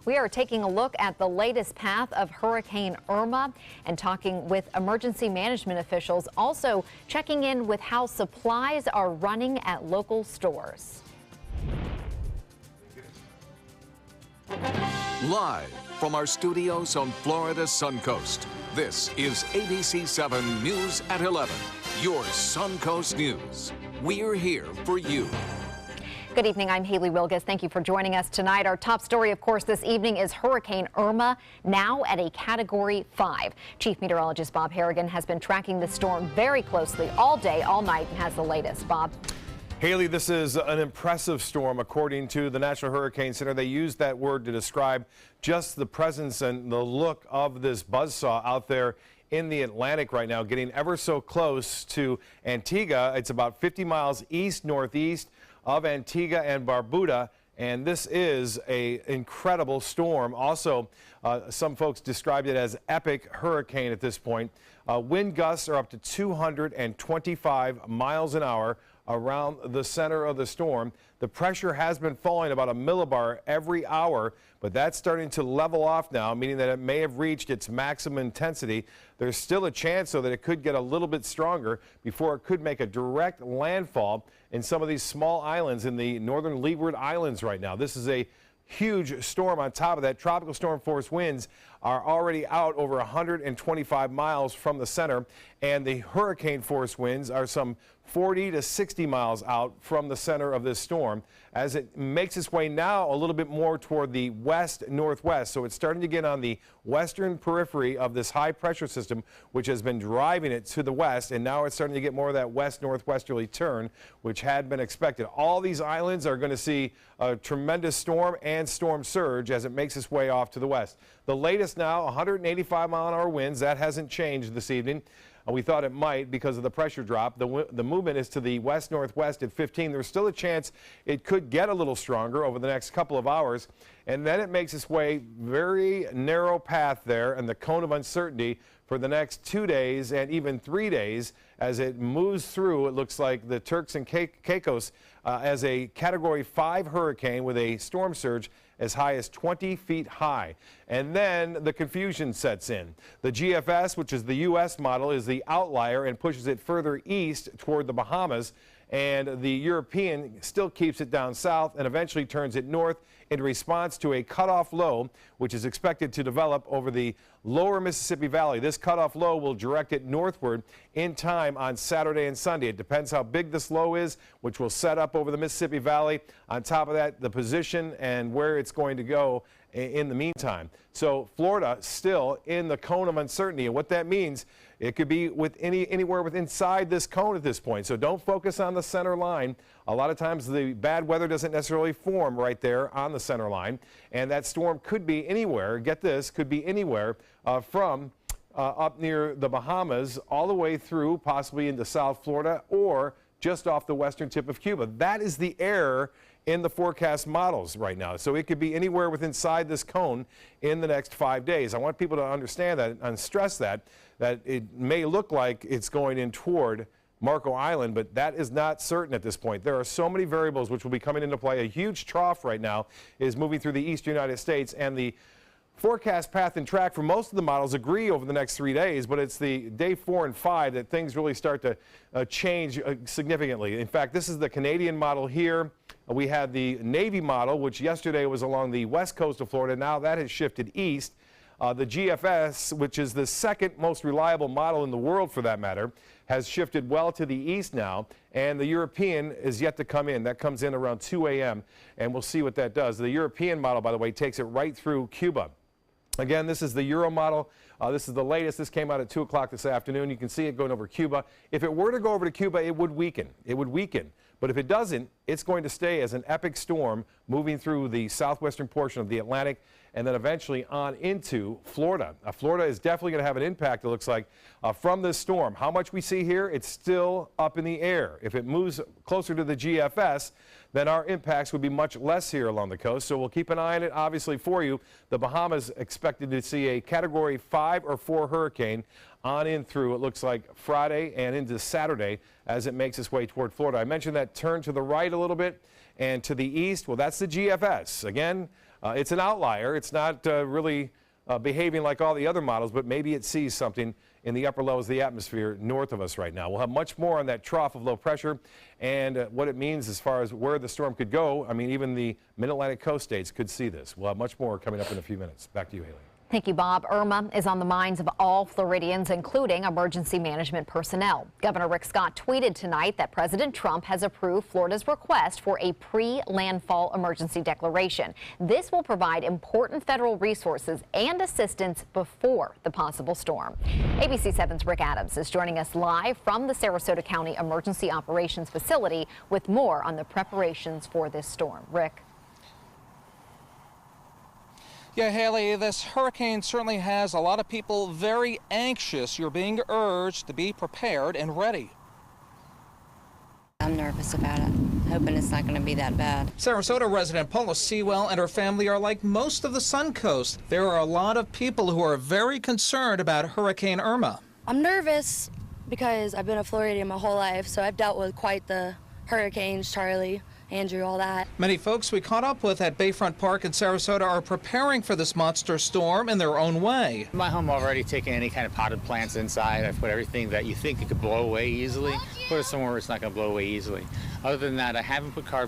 We are taking a look at the latest path of Hurricane Irma and talking with emergency management officials, also checking in with how supplies are running at local stores. Live from our studios on Florida's Suncoast, this is ABC 7 News at 11, your Suncoast News. We're here for you. Good evening, I'm Haley Wilgus. Thank you for joining us tonight. Our top story, of course, this evening is Hurricane Irma, now at a Category 5. Chief Meteorologist Bob Harrigan has been tracking the storm very closely all day, all night, and has the latest. Bob. Haley, this is an impressive storm, according to the National Hurricane Center. They used that word to describe just the presence and the look of this buzzsaw out there in the Atlantic right now, getting ever so close to Antigua. It's about 50 miles east-northeast of Antigua and Barbuda, and this is an incredible storm. Also, some folks described it as epic hurricane at this point. Wind gusts are up to 225 miles an hour around the center of the storm. The pressure has been falling about a millibar every hour, but that's starting to level off now, meaning that it may have reached its maximum intensity. There's still a chance, though, that it could get a little bit stronger before it could make a direct landfall in some of these small islands in the northern Leeward Islands right now. This is a huge storm. On top of that, tropical storm force winds are already out over 125 miles from the center, and the hurricane force winds are some 40 to 60 miles out from the center of this storm as it makes its way now a little bit more toward the west-northwest. So it's starting to get on the western periphery of this high pressure system, which has been driving it to the west, and now it's starting to get more of that west-northwesterly turn, which had been expected. All these islands are going to see a tremendous storm and storm surge as it makes its way off to the west. The latest now, 185-mile-an-hour winds. That hasn't changed this evening. We thought it might because of the pressure drop. The movement is to the west-northwest at 15. There's still a chance it could get a little stronger over the next couple of hours, and then it makes its way very narrow path there and the cone of uncertainty for the next 2 days and even 3 days as it moves through. It looks like the Turks and Caicos as a Category 5 hurricane with a storm surge as high as 20 feet high. And then the confusion sets in. The GFS, which is the U.S. model, is the outlier and pushes it further east toward the Bahamas. And the European still keeps it down south and eventually turns it north in response to a cutoff low, which is expected to develop over the lower Mississippi Valley. This cutoff low will direct it northward in time on Saturday and Sunday. It depends how big this low is, which will set up over the Mississippi Valley. On top of that, the position and where it's going to go in the meantime. So Florida still in the cone of uncertainty, and what that means, it could be anywhere inside this cone at this point. So don't focus on the center line. A lot of times the bad weather doesn't necessarily form right there on the center line, and that storm could be anywhere. Get this, could be anywhere from up near the Bahamas all the way through possibly into South Florida or just off the western tip of Cuba. That is the error in the forecast models right now. So it could be anywhere within inside this cone in the next 5 days. I want people to understand that and stress that it may look like it's going in toward Marco Island, but that is not certain at this point. There are so many variables which will be coming into play. A huge trough right now is moving through the eastern United States, and the forecast path and track for most of the models agree over the next 3 days, but it's the day 4 and 5 that things really start to change significantly. In fact, this is the Canadian model here. We had the Navy model, which yesterday was along the west coast of Florida. Now that has shifted east. The GFS, which is the second most reliable model in the world for that matter, has shifted well to the east now, and the European is yet to come in. That comes in around 2 a.m., and we'll see what that does. The European model, by the way, takes it right through Cuba. Again, this is the Euro model. This is the latest. This came out at 2 o'clock this afternoon. You can see it going over Cuba. If it were to go over to Cuba, it would weaken. It would weaken. But if it doesn't, it's going to stay as an epic storm moving through the southwestern portion of the Atlantic and then eventually on into Florida. Florida is definitely going to have an impact, it looks like, from this storm. How much we see here, it's still up in the air. If it moves closer to the GFS, then our impacts would be much less here along the coast. So we'll keep an eye on it, obviously, for you. The Bahamas expected to see a Category 5 or 4 hurricane on in through, it looks like, Friday and into Saturday as it makes its way toward Florida. I mentioned that turn to the right a little bit and to the east. Well, that's the GFS. Again, It's an outlier. It's not really behaving like all the other models, but maybe it sees something in the upper levels of the atmosphere north of us right now. We'll have much more on that trough of low pressure and what it means as far as where the storm could go. I mean, even the mid-Atlantic coast states could see this. We'll have much more coming up in a few minutes. Back to you, Haley. Thank you, Bob. Irma is on the minds of all Floridians, including emergency management personnel. Governor Rick Scott tweeted tonight that President Trump has approved Florida's request for a pre-landfall emergency declaration. This will provide important federal resources and assistance before the possible storm. ABC 7's Rick Adams is joining us live from the Sarasota County Emergency Operations Facility with more on the preparations for this storm. Rick. Yeah, Haley, this hurricane certainly has a lot of people very anxious. You're being urged to be prepared and ready. I'm nervous about it, hoping it's not going to be that bad. Sarasota resident Paula Sewell and her family are like most of the Suncoast. There are a lot of people who are very concerned about Hurricane Irma. I'm nervous because I've been a Floridian my whole life, so I've dealt with quite the hurricanes, Charlie, Andrew, all that. Many folks we caught up with at Bayfront Park in Sarasota are preparing for this monster storm in their own way. In my home, I've already taken any kind of potted plants inside. I've put everything that you think it could blow away easily, put it somewhere where it's not going to blow away easily. Other than that, I haven't put I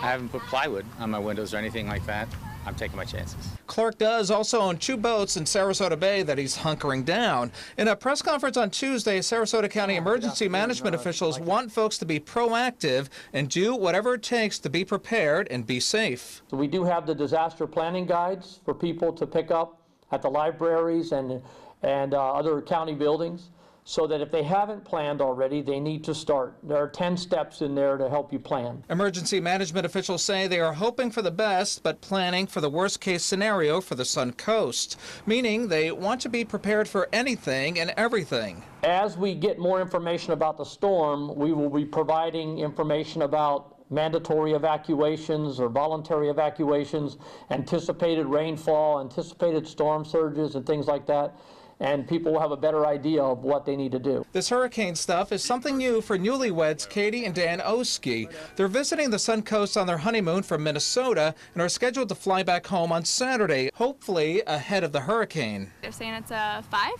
haven't put plywood on my windows or anything like that. I'm taking my chances. Clark does also own 2 boats in Sarasota Bay that he's hunkering down. In a press conference on Tuesday, Sarasota County emergency management officials want folks to be proactive and do whatever it takes to be prepared and be safe. So we do have the disaster planning guides for people to pick up at the libraries and other county buildings, so that if they haven't planned already, they need to start. There are 10 steps in there to help you plan. Emergency management officials say they are hoping for the best, but planning for the worst-case scenario for the Suncoast, meaning they want to be prepared for anything and everything. As we get more information about the storm, we will be providing information about mandatory evacuations or voluntary evacuations, anticipated rainfall, anticipated storm surges, and things like that. And people will have a better idea of what they need to do. This hurricane stuff is something new for newlyweds Katie and Dan Oski. They're visiting the Suncoast on their honeymoon from Minnesota and are scheduled to fly back home on Saturday, hopefully ahead of the hurricane. They're saying it's a 5?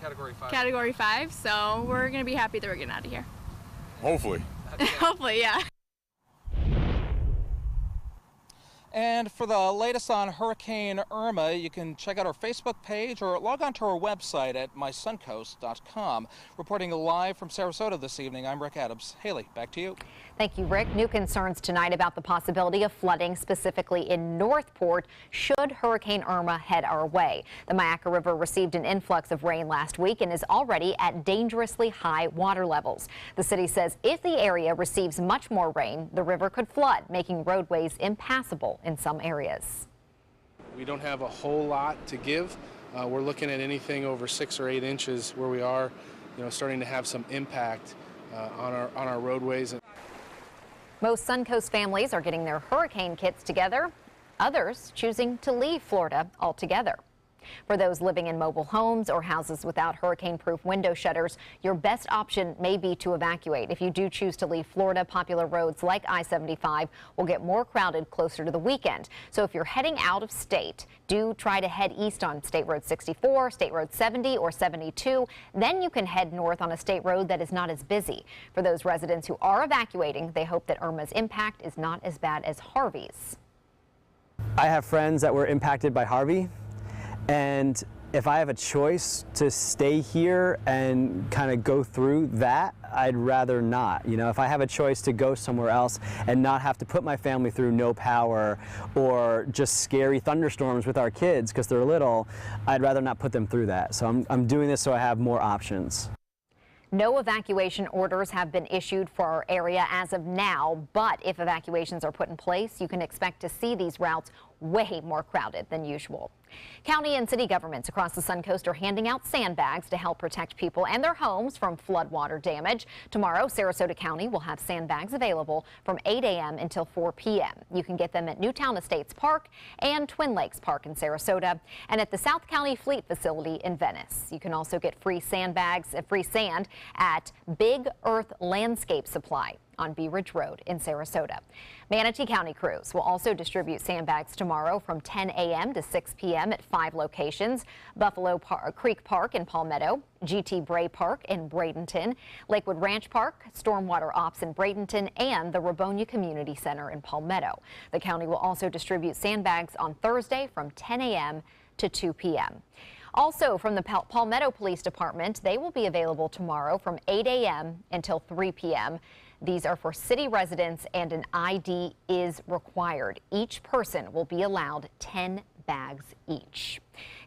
Category 5. Category 5, so we're going to be happy that we're getting out of here. Hopefully. Hopefully, yeah. And for the latest on Hurricane Irma, you can check out our Facebook page or log on to our website at mysuncoast.com. Reporting live from Sarasota this evening, I'm Rick Adams. Haley, back to you. Thank you, Rick. New concerns tonight about the possibility of flooding, specifically in Northport, should Hurricane Irma head our way. The Myakka River received an influx of rain last week and is already at dangerously high water levels. The city says if the area receives much more rain, the river could flood, making roadways impassable in some areas. We don't have a whole lot to give. We're looking at anything over 6 or 8 inches where we are, starting to have some impact on our roadways. Most Suncoast families are getting their hurricane kits together, others choosing to leave Florida altogether. For those living in mobile homes or houses without hurricane-proof window shutters, your best option may be to evacuate. If you do choose to leave Florida, popular roads like I-75 will get more crowded closer to the weekend. So if you're heading out of state, do try to head east on State Road 64, State Road 70, or 72. Then you can head north on a state road that is not as busy. For those residents who are evacuating, they hope that Irma's impact is not as bad as Harvey's. I have friends that were impacted by Harvey. And if I have a choice to stay here and kind of go through that, I'd rather not. If I have a choice to go somewhere else and not have to put my family through no power or just scary thunderstorms with our kids because they're little, I'd rather not put them through that. So I'm doing this so I have more options. No evacuation orders have been issued for our area as of now, but if evacuations are put in place, you can expect to see these routes way more crowded than usual. County and city governments across the Suncoast are handing out sandbags to help protect people and their homes from floodwater damage. Tomorrow, Sarasota County will have sandbags available from 8 a.m. until 4 p.m. You can get them at Newtown Estates Park and Twin Lakes Park in Sarasota and at the South County Fleet Facility in Venice. You can also get free sand at Big Earth Landscape Supply on Bee Ridge Road in Sarasota. Manatee County crews will also distribute sandbags tomorrow from 10 a.m. to 6 p.m. at 5 locations: Buffalo Creek Park in Palmetto, GT Bray Park in Bradenton, Lakewood Ranch Park, Stormwater Ops in Bradenton, and the Rabonia Community Center in Palmetto. The county will also distribute sandbags on Thursday from 10 a.m. to 2 p.m. Also from the Palmetto Police Department, they will be available tomorrow from 8 a.m. until 3 p.m. These are for city residents, and an ID is required. Each person will be allowed 10 bags each.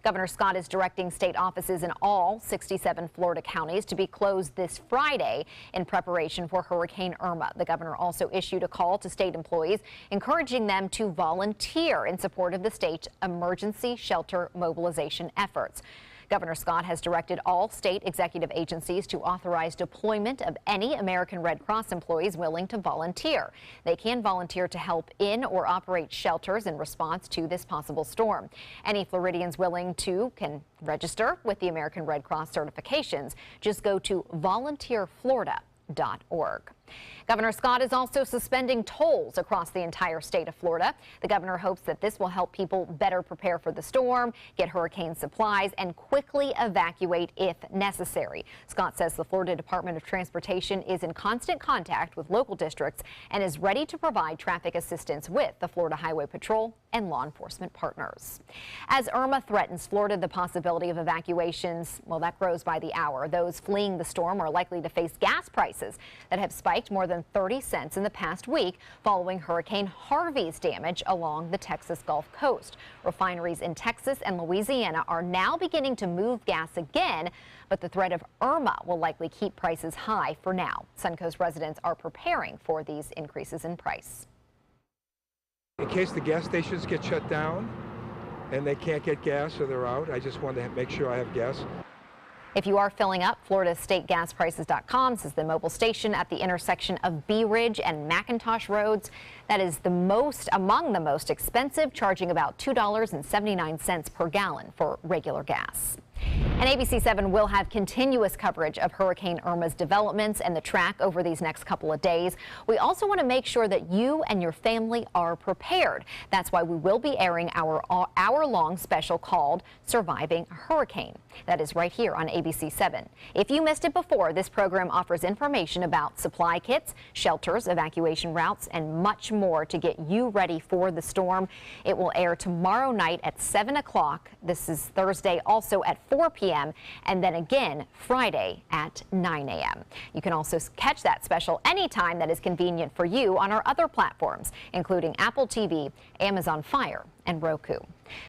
Governor Scott is directing state offices in all 67 Florida counties to be closed this Friday in preparation for Hurricane Irma. The governor also issued a call to state employees, encouraging them to volunteer in support of the state's emergency shelter mobilization efforts. Governor Scott has directed all state executive agencies to authorize deployment of any American Red Cross employees willing to volunteer. They can volunteer to help in or operate shelters in response to this possible storm. Any Floridians willing to can register with the American Red Cross certifications. Just go to volunteerflorida.org. Governor Scott is also suspending tolls across the entire state of Florida. The governor hopes that this will help people better prepare for the storm, get hurricane supplies, and quickly evacuate if necessary. Scott says the Florida Department of Transportation is in constant contact with local districts and is ready to provide traffic assistance with the Florida Highway Patrol and law enforcement partners. As Irma threatens Florida, the possibility of evacuations, well, that grows by the hour. Those fleeing the storm are likely to face gas prices that have spiked more than 30 cents in the past week following Hurricane Harvey's damage along the Texas Gulf Coast. Refineries in Texas and Louisiana are now beginning to move gas again, but the threat of Irma will likely keep prices high for now. Suncoast residents are preparing for these increases in price. In case the gas stations get shut down and they can't get gas or they're out, I just want to make sure I have gas. If you are filling up, FloridaStateGasPrices.com says the mobile station at the intersection of Bee Ridge and McIntosh Roads, that is among the most expensive, charging about $2.79 per gallon for regular gas. And ABC 7 will have continuous coverage of Hurricane Irma's developments and the track over these next couple of days. We also want to make sure that you and your family are prepared. That's why we will be airing our hour-long special called Surviving a Hurricane. That is right here on ABC 7. If you missed it before, this program offers information about supply kits, shelters, evacuation routes, and much more to get you ready for the storm. It will air tomorrow night at 7 o'clock. This is Thursday, also at 4 p.m. and then again Friday at 9 a.m. You can also catch that special anytime that is convenient for you on our other platforms, including Apple TV, Amazon Fire, and Roku.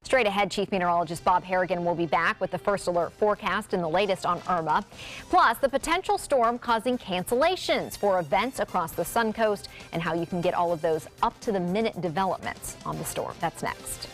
Straight ahead, Chief Meteorologist Bob Harrigan will be back with the first alert forecast and the latest on Irma, plus the potential storm causing cancellations for events across the Suncoast and how you can get all of those up-to-the-minute developments on the storm. That's next.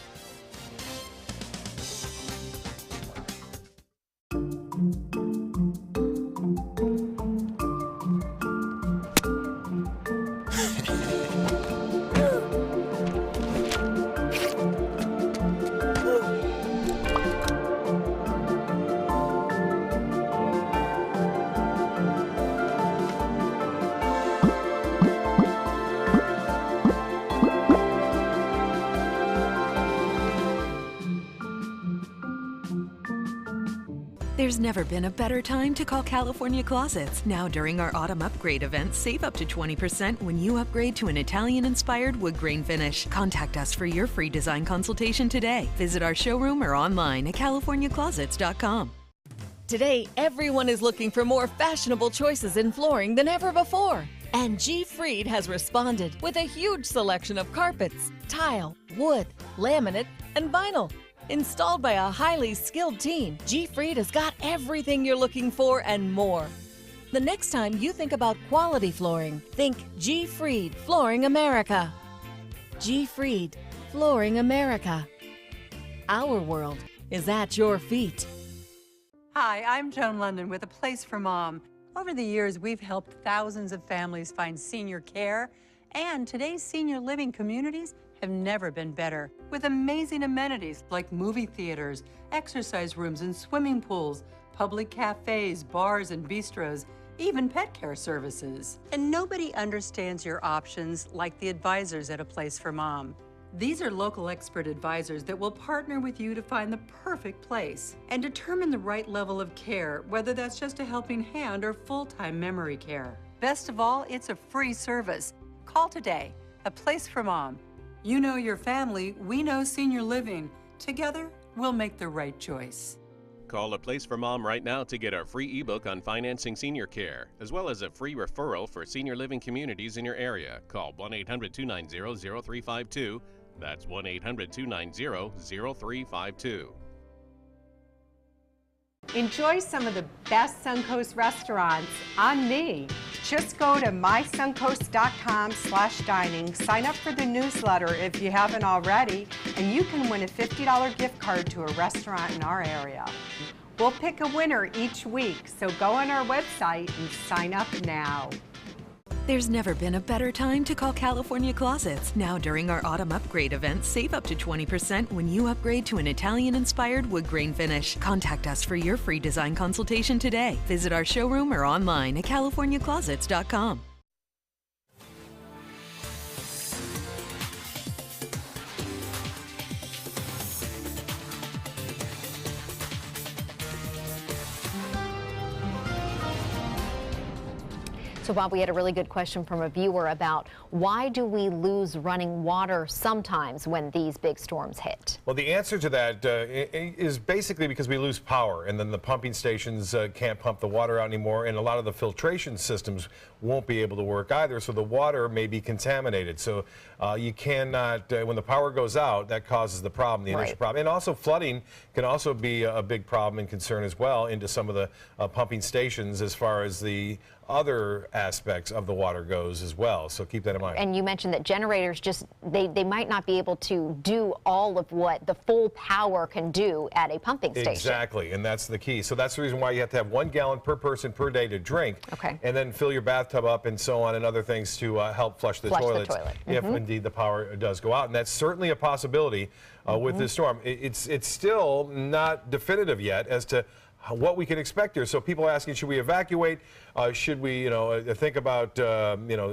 There's never been a better time to call California Closets. Now during our autumn upgrade event, save up to 20% when you upgrade to an Italian-inspired wood grain finish. Contact us for your free design consultation today. Visit our showroom or online at CaliforniaClosets.com. Today, everyone is looking for more fashionable choices in flooring than ever before. And G. Fried has responded with a huge selection of carpets, tile, wood, laminate, and vinyl. Installed by a highly skilled team, G. Fried has got everything you're looking for and more. The next time you think about quality flooring, think G. Fried Flooring America. G. Fried Flooring America. Our world is at your feet. Hi, I'm Joan London with A Place for Mom. Over the years, we've helped thousands of families find senior care, and today's senior living communities have never been better, with amazing amenities like movie theaters, exercise rooms and swimming pools, public cafes, bars and bistros, even pet care services. And nobody understands your options like the advisors at A Place for Mom. These are local expert advisors that will partner with you to find the perfect place and determine the right level of care, whether that's just a helping hand or full-time memory care. Best of all, it's a free service. Call today, A Place for Mom. You know your family, we know senior living. Together, we'll make the right choice. Call A Place for Mom right now to get our free ebook on financing senior care, as well as a free referral for senior living communities in your area. Call 1-800-290-0352. That's 1-800-290-0352. Enjoy some of the best Suncoast restaurants on me. Just go to mysuncoast.com/dining, sign up for the newsletter if you haven't already, and you can win a $50 gift card to a restaurant in our area. We'll pick a winner each week, so go on our website and sign up now. There's never been a better time to call California Closets. Now during our autumn upgrade event, save up to 20% when you upgrade to an Italian-inspired wood grain finish. Contact us for your free design consultation today. Visit our showroom or online at californiaclosets.com. So Bob, we had a really good question from a viewer about why do we lose running water sometimes when these big storms hit? Well, the answer to that is basically because we lose power, and then the pumping stations can't pump the water out anymore, and a lot of the filtration systems won't be able to work either, so the water may be contaminated. So you cannot, when the power goes out, that causes the problem, the initial problem. And also flooding can also be a big problem and concern as well into some of the pumping stations as far as the other aspects of the water goes as well. So keep that in mind. And you mentioned that generators just, they might not be able to do all of what the full power can do at a pumping station. Exactly, and that's the key. So that's the reason why you have to have 1 gallon per person per day to drink. Okay. And then fill your bathtub up and so on and other things to help flush the toilets if indeed the power does go out. And that's certainly a possibility with this storm. It's still not definitive yet as to what we can expect here. So people are asking, should we evacuate? Should we, think about,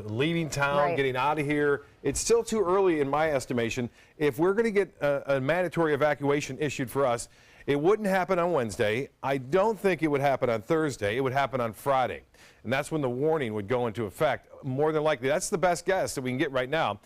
leaving town, getting out of here? It's still too early in my estimation. If we're going to get a mandatory evacuation issued for us, it wouldn't happen on Wednesday. I don't think it would happen on Thursday. It would happen on Friday. And that's when the warning would go into effect, more than likely. That's the best guess that we can get right now.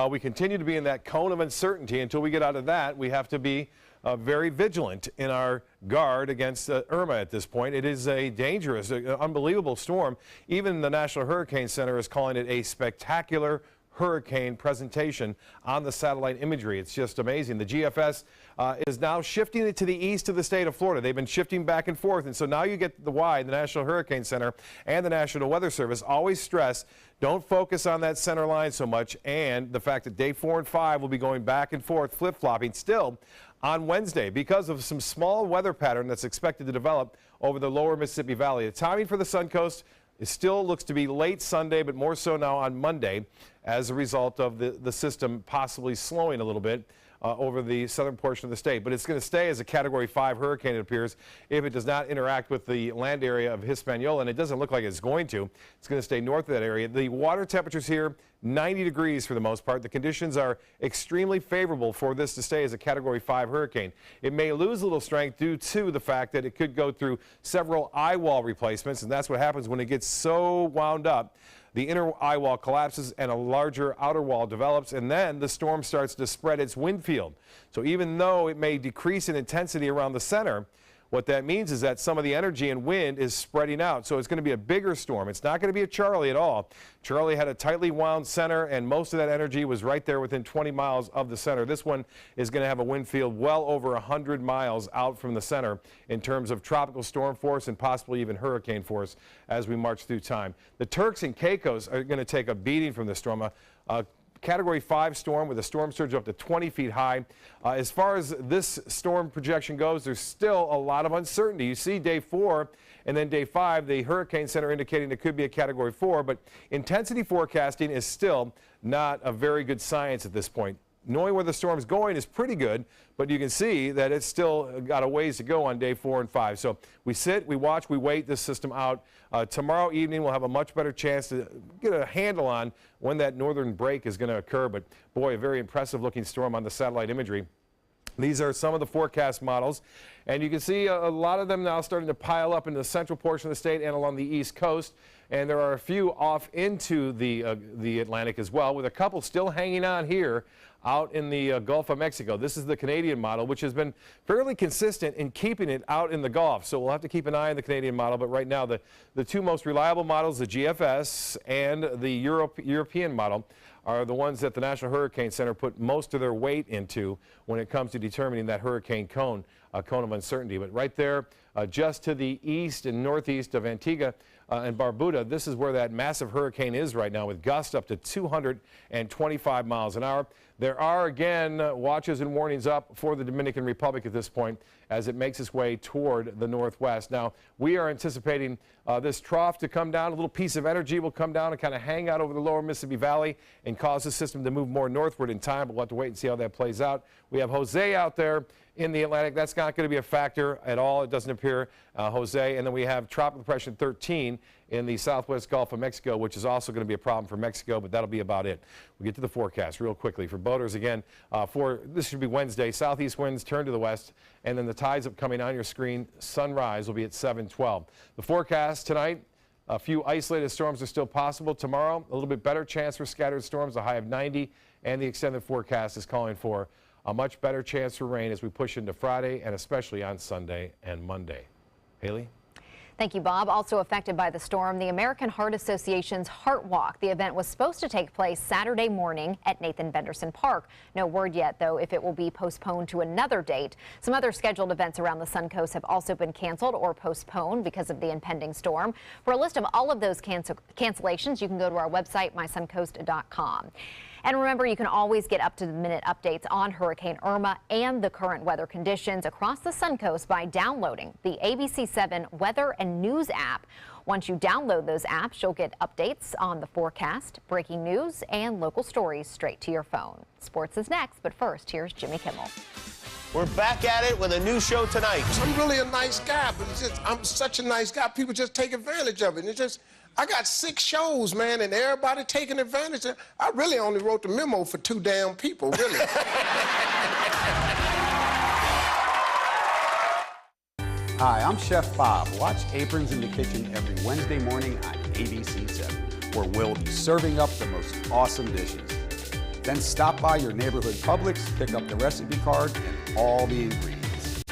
We continue to be in that cone of uncertainty. Until we get out of that, we have to be very vigilant in our guard against Irma at this point. It is a dangerous, unbelievable storm. Even the National Hurricane Center is calling it a spectacular hurricane presentation on the satellite imagery. It's just amazing. The GFS is now shifting it to the east of the state of Florida. They've been shifting back and forth, and so now you get the National Hurricane Center and the National Weather Service always stress, don't focus on that center line so much, and the fact that day 4 and 5 will be going back and forth, flip-flopping still on Wednesday because of some small weather pattern that's expected to develop over the lower Mississippi Valley. The timing for the Suncoast still looks to be late Sunday, but more so now on Monday as a result of the system possibly slowing a little bit over the southern portion of the state. But it's going to stay as a Category 5 hurricane, it appears, if it does not interact with the land area of Hispaniola, and it doesn't look like it's going to. It's going to stay north of that area. The water temperatures here, 90 degrees for the most part. The conditions are extremely favorable for this to stay as a Category 5 hurricane. It may lose a little strength due to the fact that it could go through several eye wall replacements, and that's what happens when it gets so wound up. The inner eye wall collapses and a larger outer wall develops, and then the storm starts to spread its wind field. So even though it may decrease in intensity around the center, what that means is that some of the energy and wind is spreading out. So it's going to be a bigger storm. It's not going to be a Charlie at all. Charlie had a tightly wound center, and most of that energy was right there within 20 miles of the center. This one is going to have a wind field well over 100 miles out from the center in terms of tropical storm force and possibly even hurricane force as we march through time. The Turks and Caicos are going to take a beating from this storm. Category 5 storm with a storm surge up to 20 feet high. As far as this storm projection goes, there's still a lot of uncertainty. You see day 4 and then day 5, the Hurricane Center indicating it could be a Category 4, but intensity forecasting is still not a very good science at this point. knowing where the storm's going is pretty good, but you can see that it's still got a ways to go on day 4 and 5. So we sit, we watch, we wait this system out. Tomorrow evening we'll have a much better chance to get a handle on when that northern break is going to occur. But boy, a very impressive looking storm on the satellite imagery. These are some of the forecast models, and you can see a lot of them now starting to pile up in the central portion of the state and along the east coast. And there are a few off into the Atlantic as well, with a couple still hanging on here out in the Gulf of Mexico. This is the Canadian model, which has been fairly consistent in keeping it out in the Gulf. So we'll have to keep an eye on the Canadian model. But right now, the two most reliable models, the GFS and the European model, are the ones that the National Hurricane Center put most of their weight into when it comes to determining that hurricane cone of uncertainty. But right there, just to the east and northeast of Antigua and Barbuda, this is where that massive hurricane is right now, with gusts up to 225 miles an hour. There are, again, watches and warnings up for the Dominican Republic at this point as it makes its way toward the northwest. Now, we are anticipating this trough to come down. A little piece of energy will come down and kind of hang out over the lower Mississippi Valley and cause the system to move more northward in time. But we'll have to wait and see how that plays out. We have Jose out there in the Atlantic. That's not going to be a factor at all, it doesn't appear, Jose. And then we have Tropical Depression 13 in the southwest Gulf of Mexico, which is also going to be a problem for Mexico, but that'll be about it. We'll get to the forecast real quickly. For boaters, again, this should be Wednesday, southeast winds turn to the west, and then the tides upcoming on your screen. Sunrise will be at 7:12. The forecast tonight, a few isolated storms are still possible. Tomorrow, a little bit better chance for scattered storms, a high of 90, and the extended forecast is calling for a much better chance for rain as we push into Friday and especially on Sunday and Monday. Haley? Thank you, Bob. Also affected by the storm, the American Heart Association's Heart Walk. The event was supposed to take place Saturday morning at Nathan Benderson Park. No word yet, though, if it will be postponed to another date. Some other scheduled events around the Suncoast have also been canceled or postponed because of the impending storm. For a list of all of those cancellations, you can go to our website, mysuncoast.com. And remember, you can always get up-to-the-minute updates on Hurricane Irma and the current weather conditions across the Suncoast by downloading the ABC7 Weather and News app. Once you download those apps, you'll get updates on the forecast, breaking news, and local stories straight to your phone. Sports is next, but first, here's Jimmy Kimmel. We're back at it with a new show tonight. I'm really a nice guy, but it's just, I'm such a nice guy. People just take advantage of it. It's just, I got 6 shows, man, and everybody taking advantage of it. I really only wrote the memo for 2 damn people, really. Hi, I'm Chef Bob. Watch Aprons in the Kitchen every Wednesday morning on ABC7, where we'll be serving up the most awesome dishes. Then stop by your neighborhood Publix, pick up the recipe card and all the ingredients.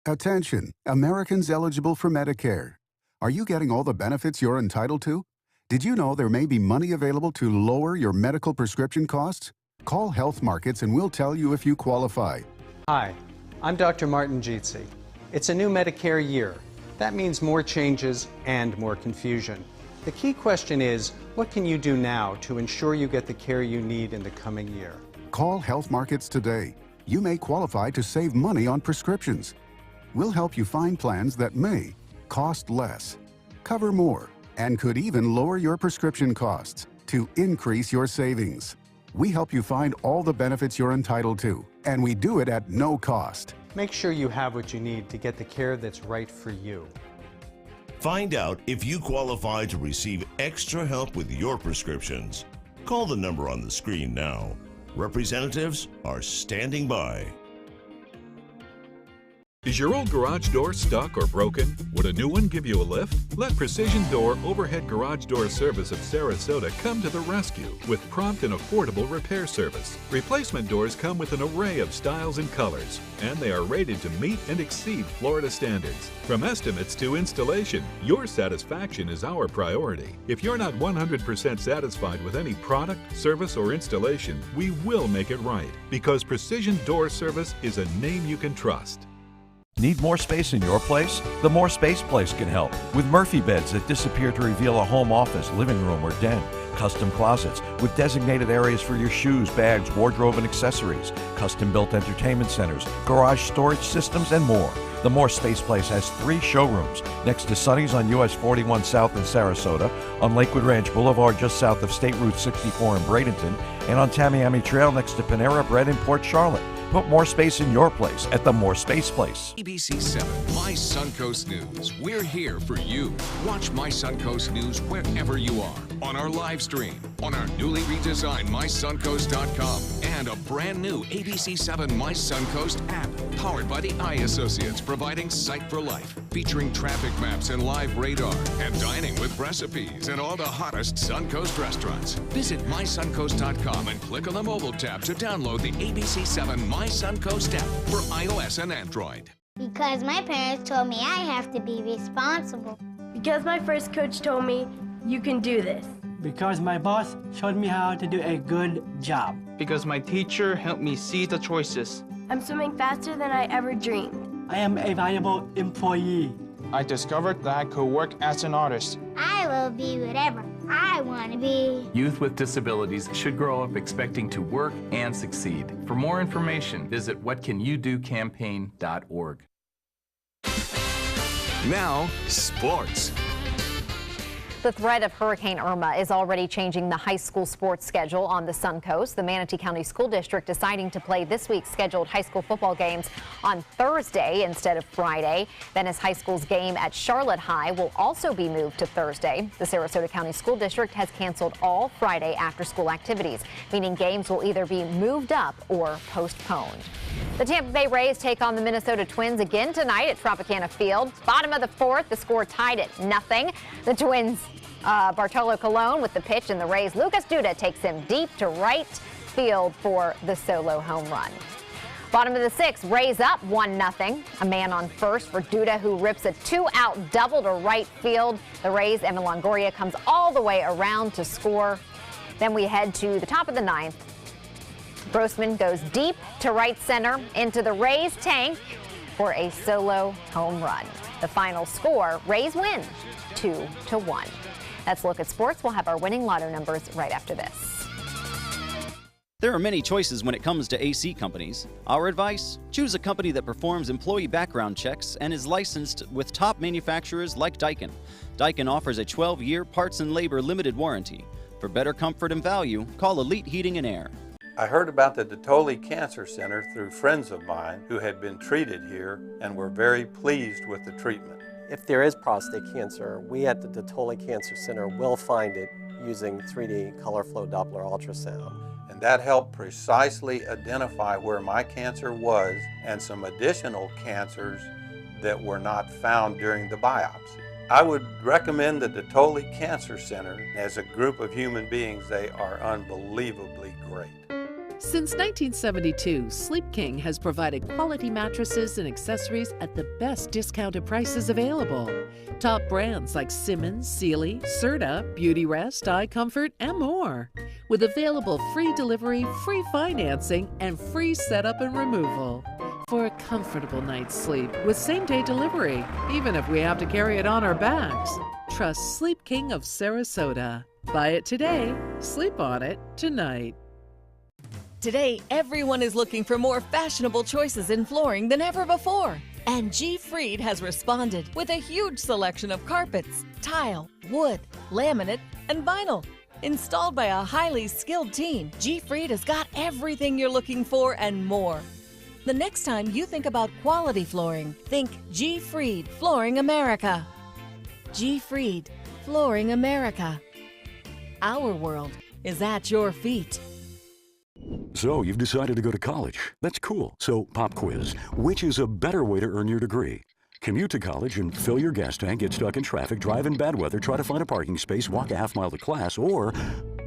Attention, Americans eligible for Medicare. Are you getting all the benefits you're entitled to? Did you know there may be money available to lower your medical prescription costs? Call Health Markets and we'll tell you if you qualify. Hi, I'm Dr. Martin Jeetzy. It's a new Medicare year. That means more changes and more confusion. The key question is, what can you do now to ensure you get the care you need in the coming year? Call Health Markets today. You may qualify to save money on prescriptions. We'll help you find plans that may cost less, cover more, and could even lower your prescription costs to increase your savings. We help you find all the benefits you're entitled to, and we do it at no cost. Make sure you have what you need to get the care that's right for you. Find out if you qualify to receive extra help with your prescriptions. Call the number on the screen now. Representatives are standing by. Is your old garage door stuck or broken? Would a new one give you a lift? Let Precision Door Overhead Garage Door Service of Sarasota come to the rescue with prompt and affordable repair service. Replacement doors come with an array of styles and colors, and they are rated to meet and exceed Florida standards. From estimates to installation, your satisfaction is our priority. If you're not 100% satisfied with any product, service, or installation, we will make it right, because Precision Door Service is a name you can trust. Need more space in your place? The More Space Place can help with Murphy beds that disappear to reveal a home office, living room, or den. Custom closets with designated areas for your shoes, bags, wardrobe, and accessories. Custom-built entertainment centers, garage storage systems, and more. The More Space Place has 3 showrooms next to Sonny's on US 41 South in Sarasota, on Lakewood Ranch Boulevard just south of State Route 64 in Bradenton, and on Tamiami Trail next to Panera Bread in Port Charlotte. Put more space in your place at the More Space Place. ABC 7, My Suncoast News. We're here for you. Watch My Suncoast News wherever you are. On our live stream, on our newly redesigned MySuncoast.com, and a brand new ABC 7 My Suncoast app, powered by the Eye Associates, providing Sight for Life, featuring traffic maps and live radar, and dining with recipes at all the hottest Suncoast restaurants. Visit MySuncoast.com and click on the mobile tab to download the ABC 7 My Suncoast app for iOS and Android. Because my parents told me I have to be responsible. Because my first coach told me, you can do this. Because my boss showed me how to do a good job. Because my teacher helped me see the choices. I'm swimming faster than I ever dreamed. I am a valuable employee. I discovered that I could work as an artist. I will be whatever I want to be. Youth with disabilities should grow up expecting to work and succeed. For more information, visit whatcanyoudocampaign.org. Now, sports. The threat of Hurricane Irma is already changing the high school sports schedule on the Suncoast. The Manatee County School District deciding to play this week's scheduled high school football games on Thursday instead of Friday. Venice High School's game at Charlotte High will also be moved to Thursday. The Sarasota County School District has canceled all Friday after-school activities, meaning games will either be moved up or postponed. The Tampa Bay Rays take on the Minnesota Twins again tonight at Tropicana Field. Bottom of the fourth, the score tied at 0. The Twins, Bartolo Colon with the pitch, and the Rays' Lucas Duda takes him deep to right field for the solo home run. Bottom of the sixth, Rays up 1-0. A man on first for Duda, who rips a 2-out double to right field. The Rays' Evan Longoria comes all the way around to score. Then we head to the top of the ninth. Grossman goes deep to right center into the Rays tank for a solo home run. The final score, Rays win 2-1. That's a look at sports. We'll have our winning lotto numbers right after this. There are many choices when it comes to AC companies. Our advice? Choose a company that performs employee background checks and is licensed with top manufacturers like Daikin. Daikin offers a 12-year parts and labor limited warranty. For better comfort and value, call Elite Heating and Air. I heard about the Dotoli Cancer Center through friends of mine who had been treated here and were very pleased with the treatment. If there is prostate cancer, we at the Dotoli Cancer Center will find it using 3D color flow Doppler ultrasound. And that helped precisely identify where my cancer was and some additional cancers that were not found during the biopsy. I would recommend the Dotoli Cancer Center. As a group of human beings, they are unbelievably great. Since 1972, Sleep King has provided quality mattresses and accessories at the best discounted prices available. Top brands like Simmons, Sealy, Serta, Beautyrest, iComfort, and more. With available free delivery, free financing, and free setup and removal. For a comfortable night's sleep with same-day delivery, even if we have to carry it on our backs. Trust Sleep King of Sarasota. Buy it today, sleep on it tonight. Today, everyone is looking for more fashionable choices in flooring than ever before. And G. Fried has responded with a huge selection of carpets, tile, wood, laminate, and vinyl. Installed by a highly skilled team, G. Fried has got everything you're looking for and more. The next time you think about quality flooring, think G. Fried Flooring America. G. Fried Flooring America. Our world is at your feet. So you've decided to go to college. That's cool. So pop quiz. Which is a better way to earn your degree? Commute to college and fill your gas tank, get stuck in traffic, drive in bad weather, try to find a parking space, walk a half mile to class, or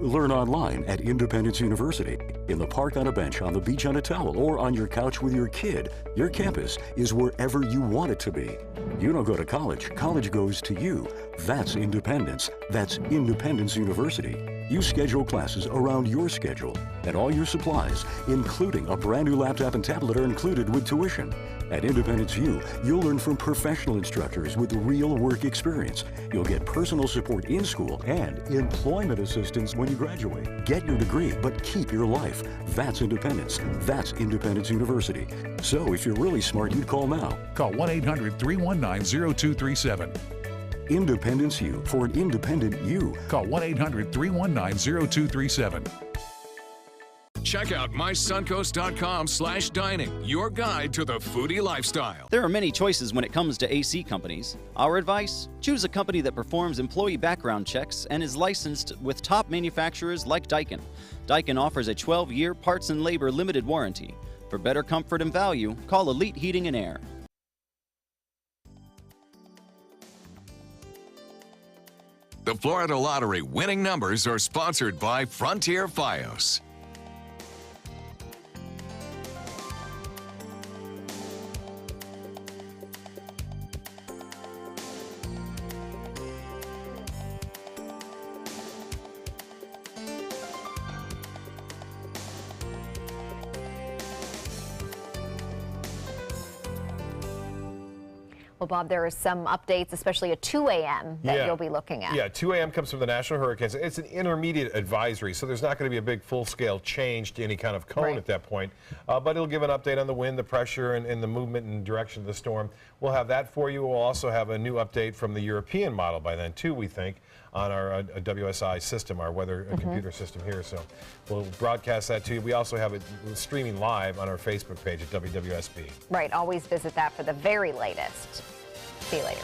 learn online at Independence University. In the park on a bench, on the beach on a towel, or on your couch with your kid, your campus is wherever you want it to be. You don't go to college. College goes to you. That's independence. That's Independence University. You schedule classes around your schedule, and all your supplies, including a brand new laptop and tablet, are included with tuition. At Independence U, you'll learn from professional instructors with real work experience. You'll get personal support in school and employment assistance when you graduate. Get your degree, but keep your life. That's independence. That's Independence University. So if you're really smart, you'd call now. Call 1-800-319-0237. Independence U, for an independent you. Call 1-800-319-0237. Check out mysuncoast.com/dining, your guide to the foodie lifestyle. There are many choices when it comes to AC companies. Our advice? Choose a company that performs employee background checks and is licensed with top manufacturers like Daikin. Daikin offers a 12-year parts and labor limited warranty. For better comfort and value, call Elite Heating and Air. The Florida Lottery winning numbers are sponsored by Frontier Fios. Well, Bob, there are some updates, especially at 2 a.m. that you'll be looking at. Yeah, 2 a.m. comes from the National Hurricane Center. It's an intermediate advisory, so there's not going to be a big full-scale change to any kind of cone at that point. But it'll give an update on the wind, the pressure, and the movement and direction of the storm. We'll have that for you. We'll also have a new update from the European model by then, too, we think, on our WSI system, our weather computer system here. So we'll broadcast that to you. We also have it streaming live on our Facebook page at WWSB. Right, always visit that for the very latest. See you later.